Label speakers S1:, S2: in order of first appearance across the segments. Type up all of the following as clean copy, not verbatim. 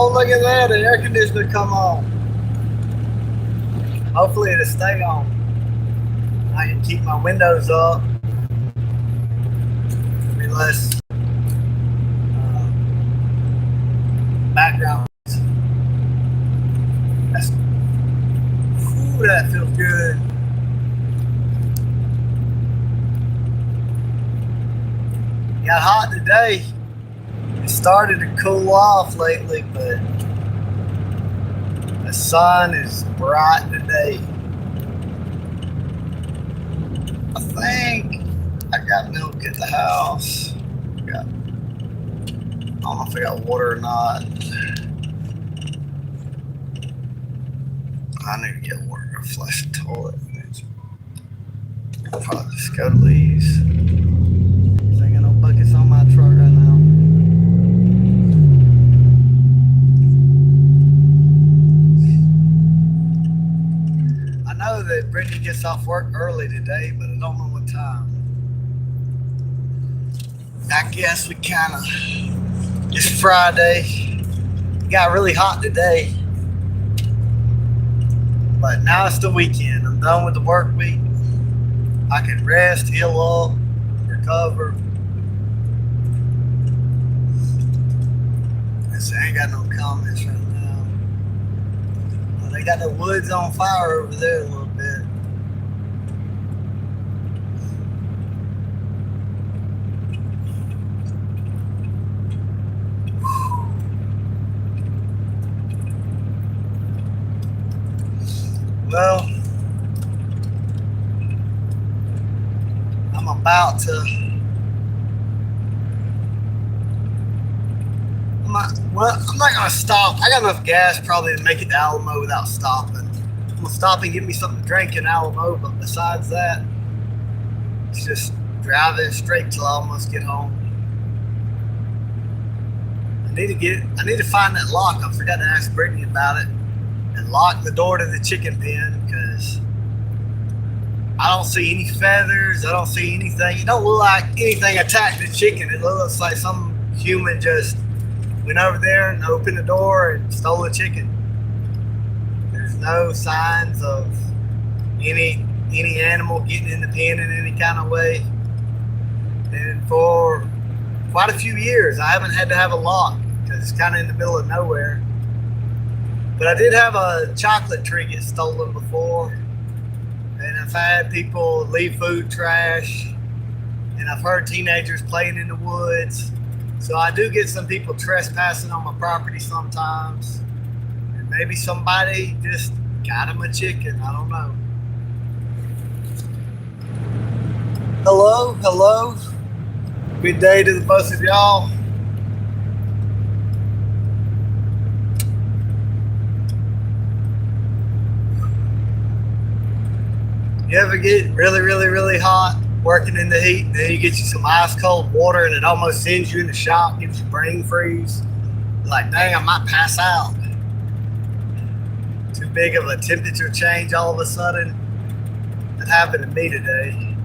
S1: Oh, look at that. The air conditioner come on. Hopefully it'll stay on. I can keep my windows up. Be less background. That feels good. Got hot today. It started to cool off lately, but the sun is bright today. I think I got milk at the house. I don't know if I got water or not. I need to get water to flush the toilet. I'll probably just go to Lee's. Ain't got no buckets on my truck right now. I know that Brittany gets off work early today, but I don't know what time. I guess we kind of, it's Friday. It got really hot today. But now it's the weekend. I'm done with the work week. I can rest, heal up, recover. I ain't got no comments right now. Well, they got the woods on fire over there a little bit. Well, I'm about to. I'm not gonna stop. I got enough gas probably to make it to Alamo without stopping. I'm gonna stop and get me something to drink in Alamo, but besides that, it's just driving straight till I almost get home. I need to find that lock. I forgot to ask Brittany about it. And lock the door to the chicken pen because I don't see any feathers. I don't see anything. It don't look like anything attacked the chicken. It looks like some human just went over there and opened the door and stole the chicken. There's no signs of any animal getting in the pen in any kind of way. And for quite a few years, I haven't had to have a lock because it's kind of in the middle of nowhere. But I did have a chocolate tree get stolen before. And I've had people leave food trash. And I've heard teenagers playing in the woods. So I do get some people trespassing on my property sometimes. And maybe somebody just got them a chicken. I don't know. Hello. Good day to the both of y'all. You ever get really hot working in the heat, and then you get you some ice cold water and it almost sends you in the shop, gives you brain freeze? You're like, dang, I might pass out. Too big of a temperature change all of a sudden. That happened to me today.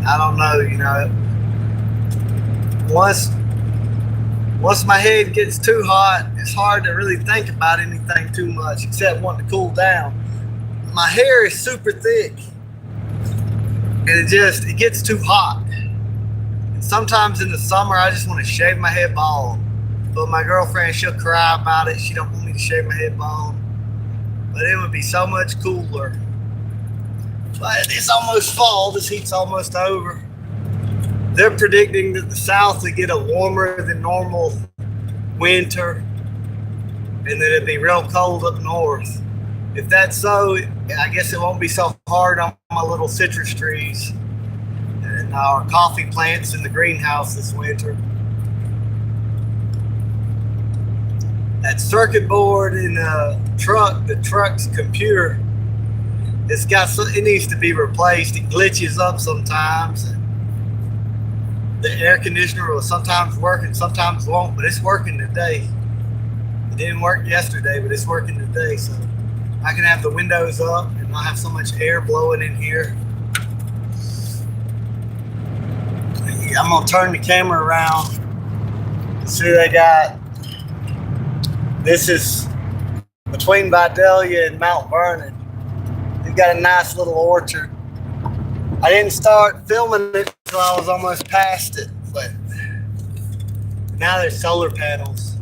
S1: I don't know, Once my head gets too hot, it's hard to really think about anything too much except wanting to cool down. My hair is super thick and it gets too hot. And sometimes in the summer, I just want to shave my head bald. But my girlfriend, she'll cry about it. She don't want me to shave my head bald. But it would be so much cooler. But it's almost fall. This heat's almost over. They're predicting that the South will get a warmer than normal winter and that it'll be real cold up north. If that's so, I guess it won't be so hard on my little citrus trees and our coffee plants in the greenhouse this winter. That circuit board in the truck's computer, it needs to be replaced. It glitches up sometimes. The air conditioner will sometimes work and sometimes won't, but it's working today. It didn't work yesterday, but it's working today. So I can have the windows up and not have so much air blowing in here. I'm gonna turn the camera around. See, they got, this is between Vidalia and Mount Vernon. They've got a nice little orchard. I didn't start filming it until I was almost past it, but now there's solar panels.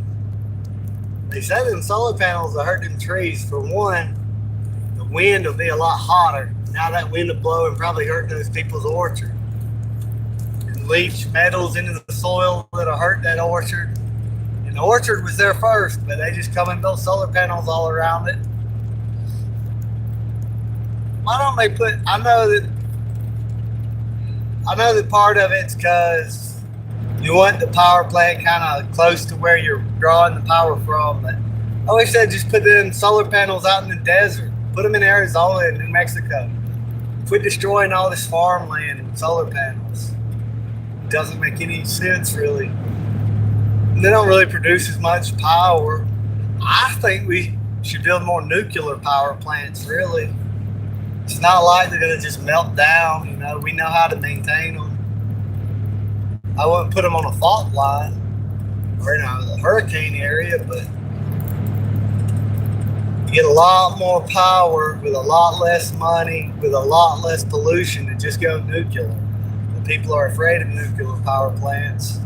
S1: They said them solar panels are hurting trees. For one, the wind will be a lot hotter. Now that wind will blow and probably hurt those people's orchard. And leach metals into the soil that'll hurt that orchard. And the orchard was there first, but they just come and build solar panels all around it. Why don't they put, I know that part of it's because you want the power plant kind of close to where you're drawing the power from. But I wish they'd just put them solar panels out in the desert. Put them in Arizona and New Mexico. Quit destroying all this farmland and solar panels. It doesn't make any sense, really. And they don't really produce as much power. I think we should build more nuclear power plants, really. It's not like they're going to just melt down, you know. We know how to maintain them. I wouldn't put them on a fault line or in a hurricane area, but you get a lot more power with a lot less money, with a lot less pollution to just go nuclear. But people are afraid of nuclear power plants.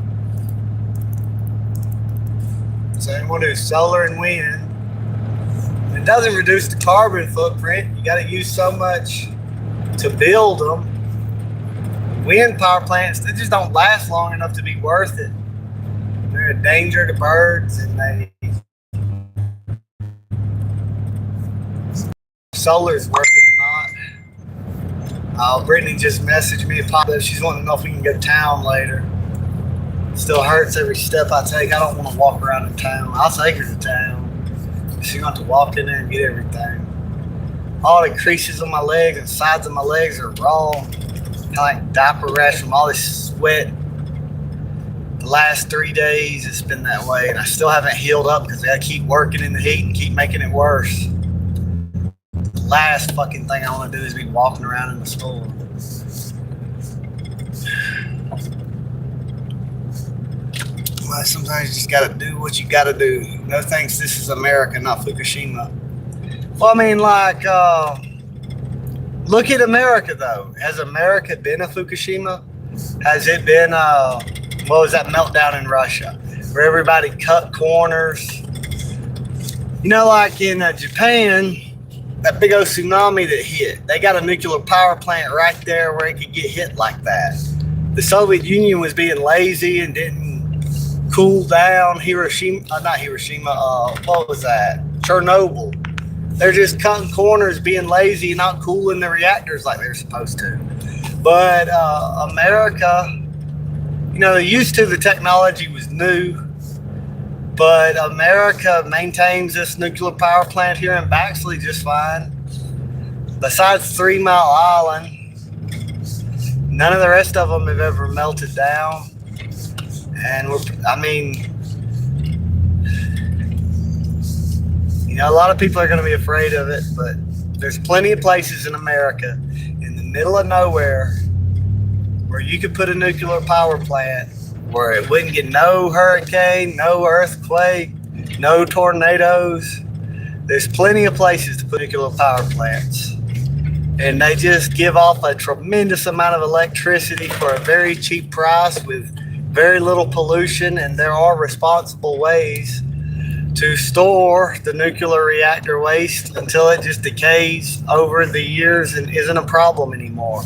S1: So they want to do solar and wind. It doesn't reduce the carbon footprint. You got to use so much to build them. Wind power plants, they just don't last long enough to be worth it. They're a danger to birds, and solar's worth it or not. Brittany just messaged me. She's wanting to know if we can go to town later. Still hurts every step I take. I don't want to walk around in town. I'll take her to town. She's going to have to walk in there and get everything. All the creases on my legs and sides of my legs are raw. Kind of like diaper rash from all this sweat. The last 3 days it's been that way, and I still haven't healed up because I gotta keep working in the heat and keep making it worse. The last fucking thing I want to do is be walking around in the store. Well, sometimes you just gotta do what you gotta do. No thanks, this is America, not Fukushima. Well, I mean, like, look at America, though. Has America been a Fukushima? Has it been, what was that meltdown in Russia? Where everybody cut corners? You know, like in Japan, that big old tsunami that hit, they got a nuclear power plant right there where it could get hit like that. The Soviet Union was being lazy and didn't cool down. What was that? Chernobyl. They're just cutting corners, being lazy, and not cooling the reactors like they're supposed to. But America, you know, they used to, the technology was new, but America maintains this nuclear power plant here in Baxley just fine. Besides 3 Mile Island, none of the rest of them have ever melted down. And you know, a lot of people are going to be afraid of it, but there's plenty of places in America in the middle of nowhere where you could put a nuclear power plant where it wouldn't get no hurricane, no earthquake, no tornadoes. There's plenty of places to put nuclear power plants. And they just give off a tremendous amount of electricity for a very cheap price with very little pollution, and there are responsible ways to store the nuclear reactor waste until it just decays over the years and isn't a problem anymore.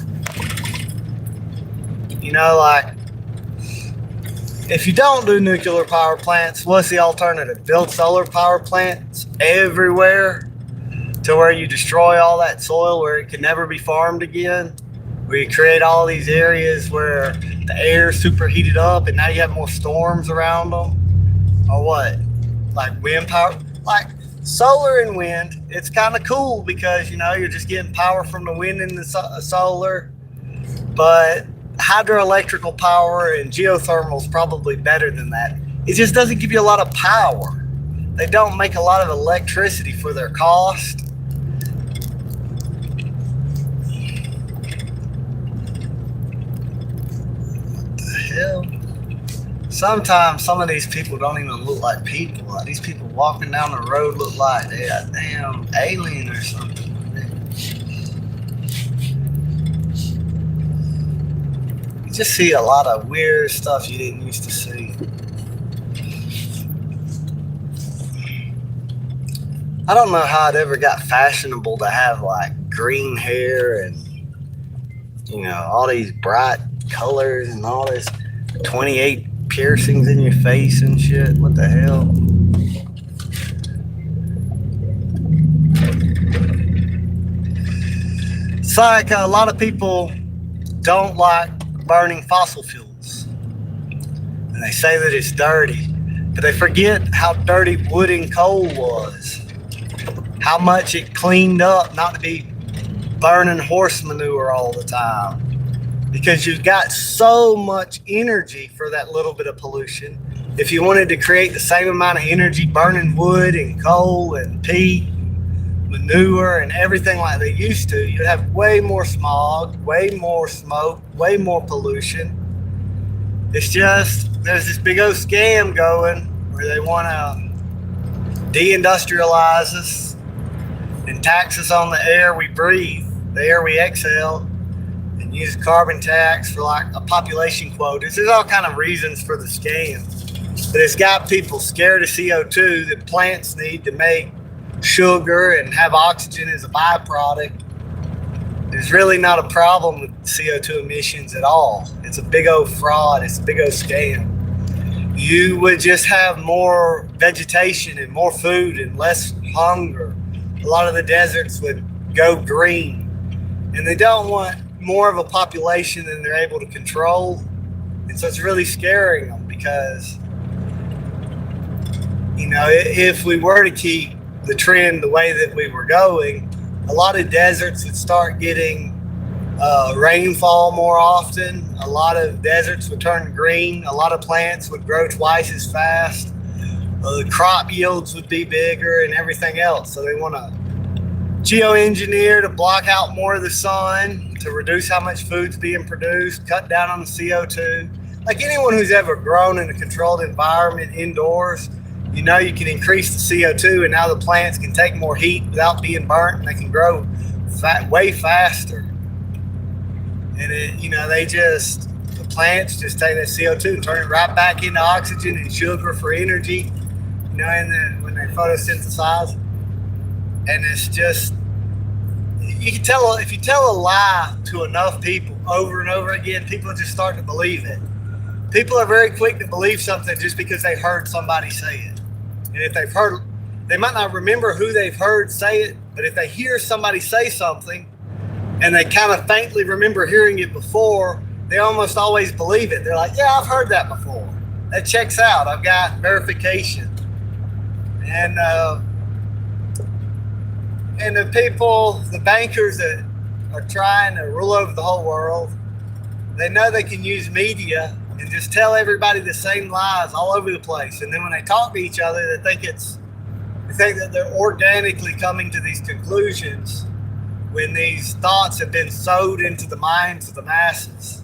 S1: You know, like, if you don't do nuclear power plants, what's the alternative? Build solar power plants everywhere to where you destroy all that soil where it can never be farmed again. Where you create all these areas where the air is superheated up and now you have more storms around them. Or what? Like wind power? Like solar and wind, it's kind of cool because, you know, you're just getting power from the wind and the solar. But hydroelectrical power and geothermal is probably better than that. It just doesn't give you a lot of power. They don't make a lot of electricity for their cost. hell? Sometimes some of these people don't even look like people. Like these people walking down the road look like they're a damn alien or something. You just see a lot of weird stuff you didn't used to see. I don't know how it ever got fashionable to have like green hair and, you know, all these bright colors and all this 28 piercings in your face and shit. What the hell? It's like a lot of people don't like burning fossil fuels. And they say that it's dirty. But they forget how dirty wood and coal was. How much it cleaned up not to be burning horse manure all the time. Because you've got so much energy for that little bit of pollution. If you wanted to create the same amount of energy burning wood and coal and peat, manure and everything like they used to, you'd have way more smog, way more smoke, way more pollution. It's just, there's this big old scam going where they want to deindustrialize us and tax us on the air we breathe, the air we exhale, and use carbon tax for like a population quota. There's all kind of reasons for the scam. But it's got people scared of CO2 that plants need to make sugar and have oxygen as a byproduct. There's really not a problem with CO2 emissions at all. It's a big old fraud. It's a big old scam. You would just have more vegetation and more food and less hunger. A lot of the deserts would go green. And they don't want more of a population than they're able to control. And so it's really scaring them because, you know, if we were to keep the trend the way that we were going, a lot of deserts would start getting rainfall more often. A lot of deserts would turn green. A lot of plants would grow twice as fast. The crop yields would be bigger and everything else. So they want to geoengineer to block out more of the sun, to reduce how much food's being produced, cut down on the CO2. Like anyone who's ever grown in a controlled environment indoors, you know you can increase the CO2 and now the plants can take more heat without being burnt and they can grow way faster. And the plants just take that CO2 and turn it right back into oxygen and sugar for energy, you know, and when they photosynthesize. And it's just, you can tell, if you tell a lie to enough people over and over again, people just start to believe it. People are very quick to believe something just because they heard somebody say it. And if they've heard, they might not remember who they've heard say it, but if they hear somebody say something and they kind of faintly remember hearing it before, they almost always believe it. They're like, yeah, I've heard that before. That checks out. I've got verification. And the people, the bankers that are trying to rule over the whole world, they know they can use media and just tell everybody the same lies all over the place. And then when they talk to each other, they think that they're organically coming to these conclusions when these thoughts have been sowed into the minds of the masses.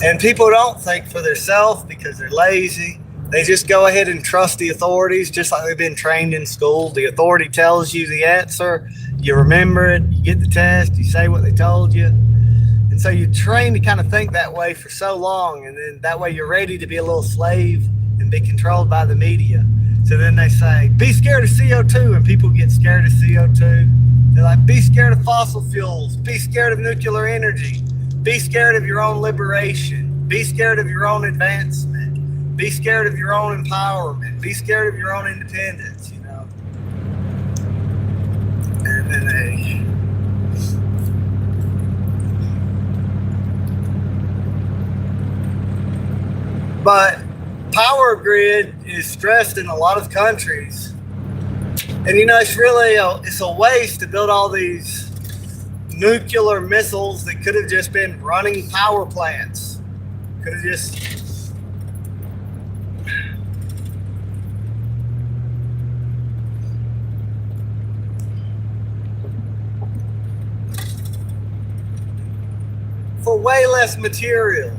S1: And people don't think for themselves because they're lazy. They just go ahead and trust the authorities just like they've been trained in school. The authority tells you the answer, you remember it, you get the test, you say what they told you. And so you're trained to kind of think that way for so long, and then that way you're ready to be a little slave and be controlled by the media. So then they say, be scared of CO2, and people get scared of CO2. They're like, be scared of fossil fuels, be scared of nuclear energy, be scared of your own liberation, be scared of your own advancement. Be scared of your own empowerment. Be scared of your own independence, you know. And then but power grid is stressed in a lot of countries. And, you know, it's really it's a waste to build all these nuclear missiles that could have just been running power plants. Could have just... for way less material.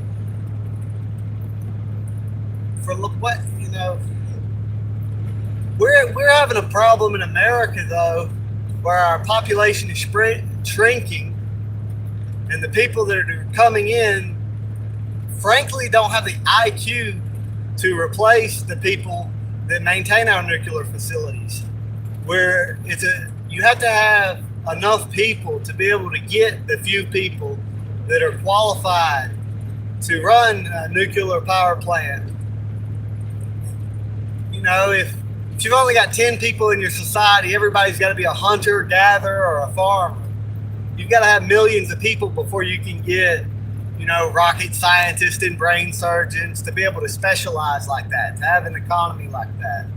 S1: look what, we're having a problem in America though, where our population is shrinking, and the people that are coming in, frankly, don't have the IQ to replace the people that maintain our nuclear facilities. Where you have to have enough people to be able to get the few people that are qualified to run a nuclear power plant. If you've only got 10 people in your society, everybody's got to be a hunter, gatherer, or a farmer. You've got to have millions of people before you can get, rocket scientists and brain surgeons to be able to specialize like that, to have an economy like that.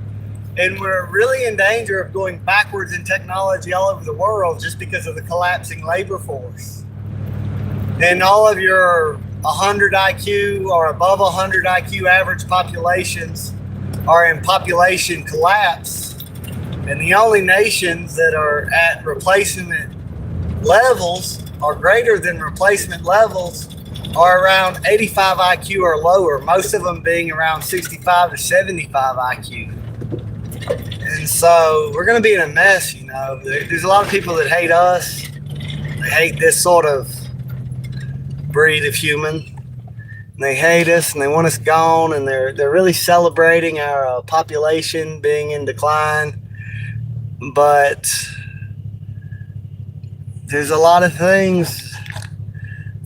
S1: And we're really in danger of going backwards in technology all over the world just because of the collapsing labor force. And all of your 100 IQ or above 100 IQ average populations are in population collapse. And the only nations that are at replacement levels or greater than replacement levels are around 85 IQ or lower, most of them being around 65 to 75 IQ. And so we're going to be in a mess, There's a lot of people that hate us. They hate this sort of breed of human. And they hate us and they want us gone, and they're really celebrating our population being in decline. But there's a lot of things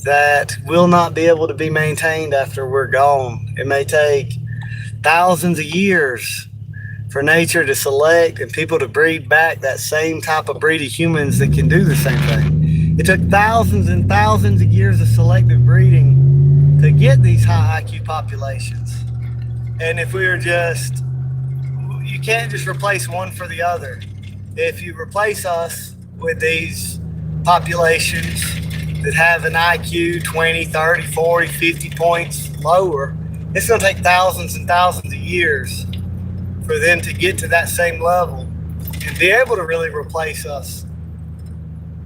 S1: that will not be able to be maintained after we're gone. It may take thousands of years for nature to select and people to breed back that same type of breed of humans that can do the same thing. It took thousands and thousands of years of selective breeding to get these high IQ populations. And if we were you can't just replace one for the other. If you replace us with these populations that have an IQ 20, 30, 40, 50 points lower, it's going to take thousands and thousands of years for them to get to that same level and be able to really replace us.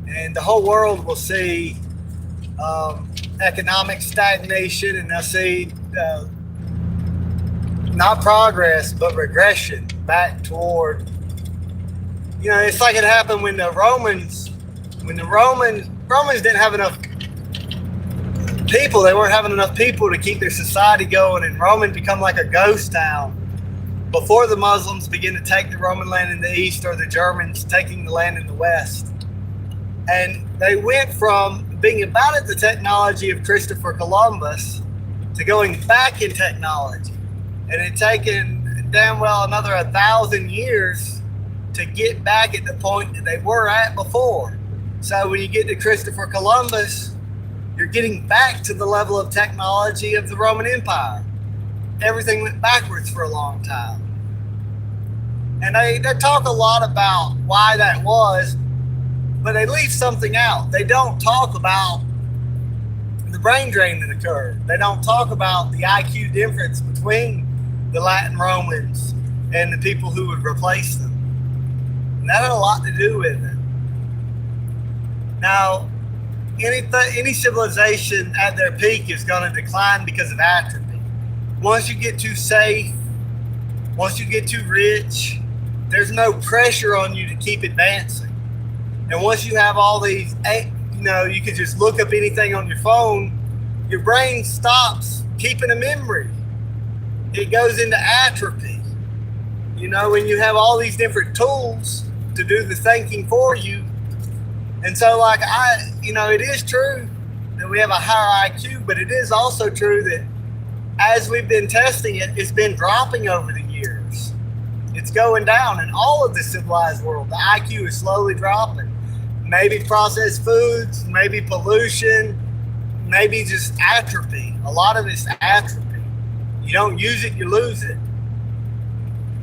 S1: And the whole world will see economic stagnation, and they'll see not progress, but regression back toward, it's like it happened when the Romans didn't have enough people. They weren't having enough people to keep their society going, and Rome become like a ghost town before the Muslims begin to take the Roman land in the east or the Germans taking the land in the west. And they went from being about at the technology of Christopher Columbus to going back in technology. And it taken damn well another 1,000 years to get back at the point that they were at before. So when you get to Christopher Columbus, you're getting back to the level of technology of the Roman Empire. Everything went backwards for a long time. And they talk a lot about why that was, but they leave something out. They don't talk about the brain drain that occurred. They don't talk about the IQ difference between the Latin Romans and the people who would replace them. And that had a lot to do with it. Now, any civilization at their peak is going to decline because of atrophy. Once you get too safe, once you get too rich, there's no pressure on you to keep advancing. And once you have all these, you can just look up anything on your phone, your brain stops keeping a memory. It goes into atrophy. When you have all these different tools to do the thinking for you. And so it is true that we have a higher IQ, but it is also true that as we've been testing it, it's been dropping over the years. It's going down in all of the civilized world. The IQ is slowly dropping. Maybe processed foods, maybe pollution, maybe just atrophy. A lot of it's atrophy. You don't use it, you lose it.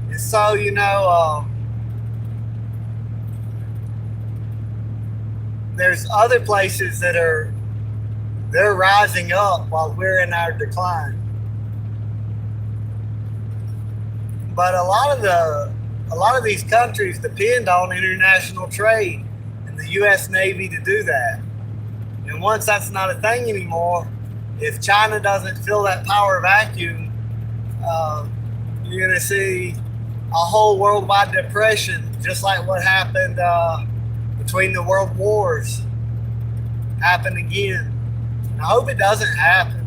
S1: And so, there's other places that they're rising up while we're in our decline. But a lot of these countries depend on international trade and the U.S. Navy to do that. And once that's not a thing anymore, if China doesn't fill that power vacuum, You're going to see a whole worldwide depression, just like what happened between the world wars, happen again. And I hope it doesn't happen.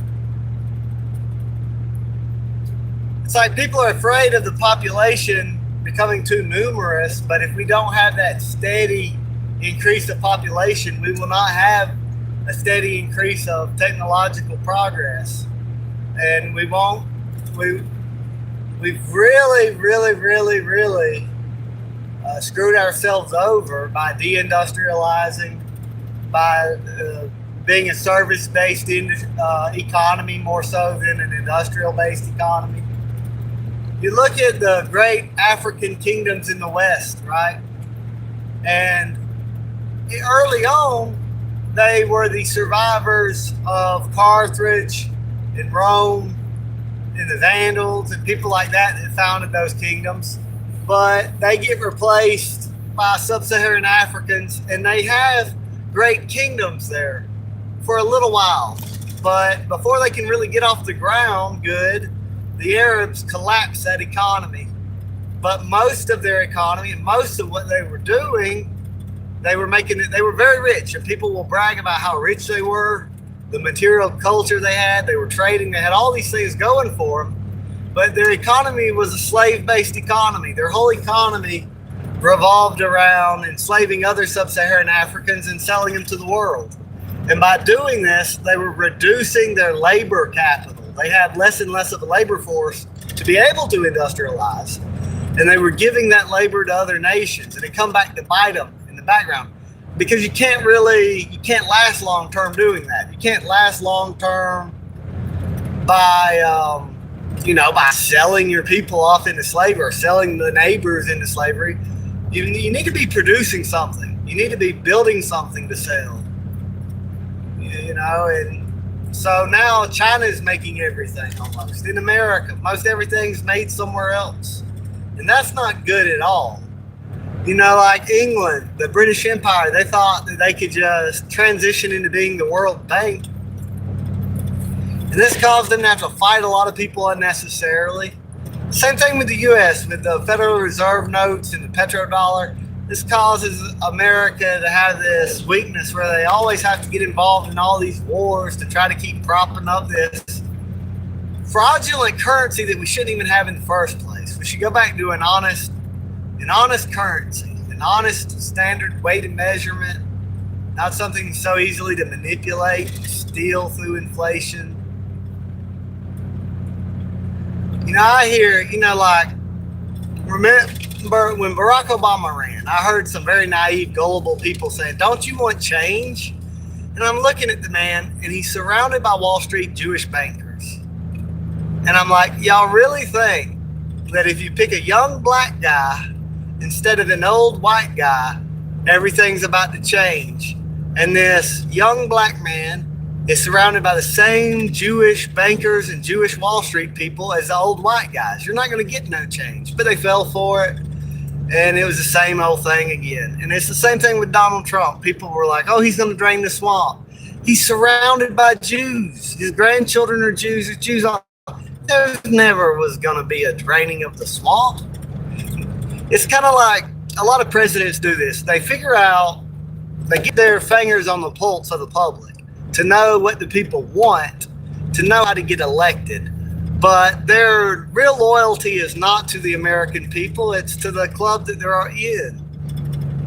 S1: It's like people are afraid of the population becoming too numerous, but if we don't have that steady increase of population, we will not have a steady increase of technological progress. And we've really screwed ourselves over by deindustrializing, by being a service-based economy more so than an industrial-based economy. You look at the great African kingdoms in the West, right? And early on, they were the survivors of Carthage and Rome and the Vandals and people like that founded those kingdoms. But they get replaced by sub-Saharan Africans, and they have great kingdoms there for a little while. But before they can really get off the ground good, the Arabs collapsed that economy. But most of their economy and most of what they were doing, they were very rich, and people will brag about how rich they were, the material culture they had, they were trading, they had all these things going for them. But their economy was a slave-based economy. Their whole economy revolved around enslaving other sub-Saharan Africans and selling them to the world. And by doing this, they were reducing their labor capital. They had less and less of a labor force to be able to industrialize. And they were giving that labor to other nations. And it come back to bite them in the background. Because you can't last long-term doing that. You can't last long-term by selling your people off into slavery or selling the neighbors into slavery. You need to be producing something. You need to be building something to sell. And so now China is making everything almost. In America, most everything's made somewhere else. And that's not good at all. Like England, the British Empire, they thought that they could just transition into being the World Bank. And this caused them to have to fight a lot of people unnecessarily. Same thing with the U.S., with the Federal Reserve notes and the petrodollar. This causes America to have this weakness where they always have to get involved in all these wars to try to keep propping up this fraudulent currency that we shouldn't even have in the first place. We should go back to an honest currency, an honest standard weighted measurement, not something so easily to manipulate and steal through inflation. I hear, remember when Barack Obama ran, I heard some very naive, gullible people saying, "Don't you want change?" And I'm looking at the man, and he's surrounded by Wall Street Jewish bankers. And I'm like, y'all really think that if you pick a young black guy instead of an old white guy, everything's about to change? And this young black man is surrounded by the same Jewish bankers and Jewish Wall Street people as the old white guys. You're not going to get no change. But they fell for it. And it was the same old thing again. And it's the same thing with Donald Trump. People were like, oh, he's going to drain the swamp. He's surrounded by Jews. His grandchildren are Jews. His Jews are. There never was going to be a draining of the swamp. It's kind of like a lot of presidents do this. They get their fingers on the pulse of the public to know what the people want, to know how to get elected. But their real loyalty is not to the American people. It's to the club that they're in.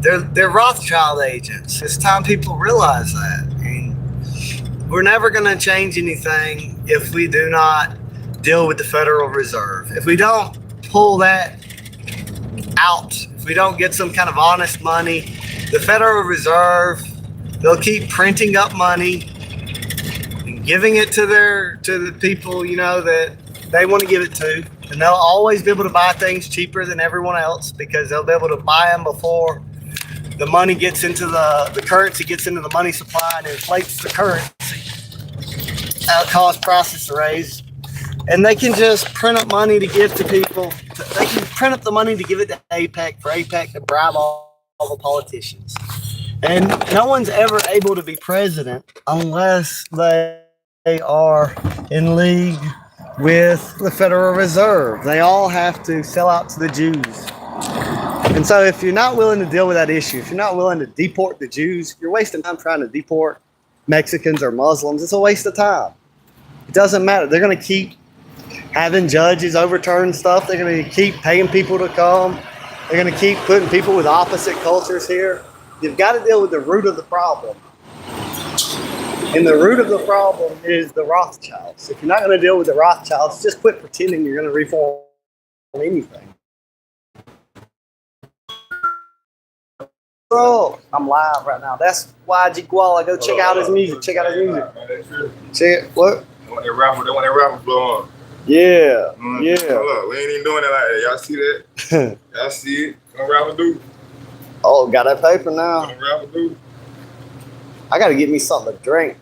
S1: They're Rothschild agents. It's time people realize that. And we're never going to change anything if we do not deal with the Federal Reserve. If we don't pull that out, if we don't get some kind of honest money, the Federal Reserve, they'll keep printing up money and giving it to the people, that they want to give it to. And they'll always be able to buy things cheaper than everyone else because they'll be able to buy them before the money gets into the currency gets into the money supply and inflates the currency. That'll cause prices to raise. And they can just print up money to give to people. They can print up the money to give it to AIPAC for AIPAC to bribe all the politicians. And no one's ever able to be president unless they are in league with the Federal Reserve. They all have to sell out to the Jews. And so if you're not willing to deal with that issue, if you're not willing to deport the Jews, you're wasting time trying to deport Mexicans or Muslims. It's a waste of time. It doesn't matter. They're going to keep having judges overturn stuff. They're going to keep paying people to come. They're going to keep putting people with opposite cultures here. You've got to deal with the root of the problem. And the root of the problem is the Rothschilds. If you're not going to deal with the Rothschilds, just quit pretending you're going to reform anything. Bro, I'm live right now. That's YG Guala. Go check out his music. Check out his music. Check it. What?
S2: They want that rapper blow on.
S1: Yeah. Yeah.
S2: Look, we ain't even doing it like that. Y'all see that? Y'all see it? Come rapper do.
S1: Oh, got that paper now.
S2: Come rapper do.
S1: I got to get me something to drink.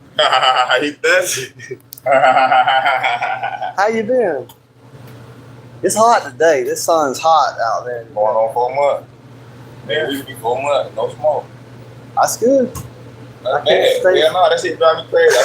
S2: He thirsty.
S1: How you been? It's hot today. This sun's hot out there.
S2: Going on 4 months. Man, we be 4 months. No smoke.
S1: That's good.
S2: That's bad. Yeah, no, that shit drive me crazy.